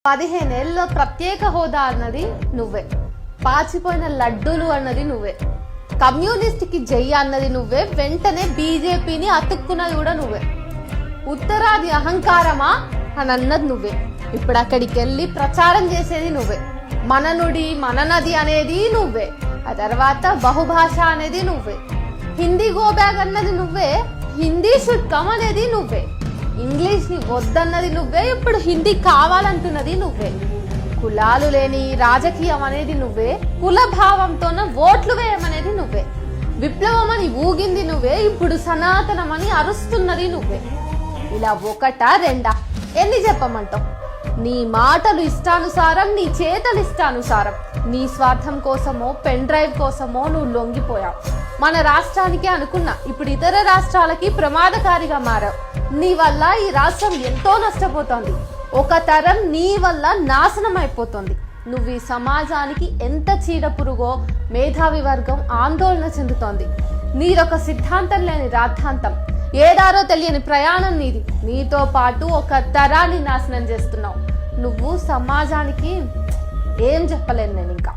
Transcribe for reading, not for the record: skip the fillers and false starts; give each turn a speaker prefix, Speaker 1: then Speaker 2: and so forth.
Speaker 1: 15 ఏళ్ళలో ప్రత్యేక హోదా అన్నది నువ్వే, పాచిపోయిన లడ్డూలు అన్నది నువ్వే, కమ్యూనిస్ట్ కి జై అన్నది నువ్వే, వెంటనే బీజేపీని అతుక్కున్నది కూడా నువ్వే. ఉత్తరాది అహంకారమా అని అన్నది నువ్వే, ఇప్పుడు అక్కడికి వెళ్ళి ప్రచారం చేసేది నువ్వే. మన నుడి మన నది అనేది నువ్వే, ఆ తర్వాత బహుభాష అనేది నువ్వే, హిందీ గో బ్యాగ్ అన్నది నువ్వే, హిందీ షుడ్ కమ్ అనేది నువ్వే, ఇంగ్లీష్ ని వద్దన్నది నువ్వే, ఇప్పుడు హిందీ కావాలంటున్నది నువ్వే. కులాలు లేని రాజకీయం అనేది నువ్వే, కుల భావంతోన ఓట్లు వేయమనేది నువ్వే, విప్లవం అని ఊగింది నువ్వే, ఇప్పుడు సనాతనం అని అరుస్తున్నది నువ్వే. ఇలా ఒకటా రెండా ఎన్ని చెప్పమంటావు? నీ మాటలు ఇష్టానుసారం, నీ చేతలు ఇష్టానుసారం. నీ స్వార్థం కోసమో పెన్ డ్రైవ్ కోసమో నువ్వు లొంగిపోయావు. మన రాష్ట్రానికే అనుకున్నా, ఇప్పుడు ఇతర రాష్ట్రాలకి ప్రమాదకారిగా మారావు. నీ వల్ల ఈ రాష్ట్రం ఎంతో నష్టపోతోంది. ఒక తరం నీ వల్ల నాశనం అయిపోతుంది. నువ్వు ఈ సమాజానికి ఎంత చీడ పురుగో మేధావి వర్గం ఆందోళన చెందుతోంది. నీదొక సిద్ధాంతం లేని రాద్ధాంతం, ఏదారో తెలియని ప్రయాణం నీది. నీతో పాటు ఒక తరాన్ని నాశనం చేస్తున్నావు. నువ్వు సమాజానికి ఏం చెప్పలేను నేను ఇంకా.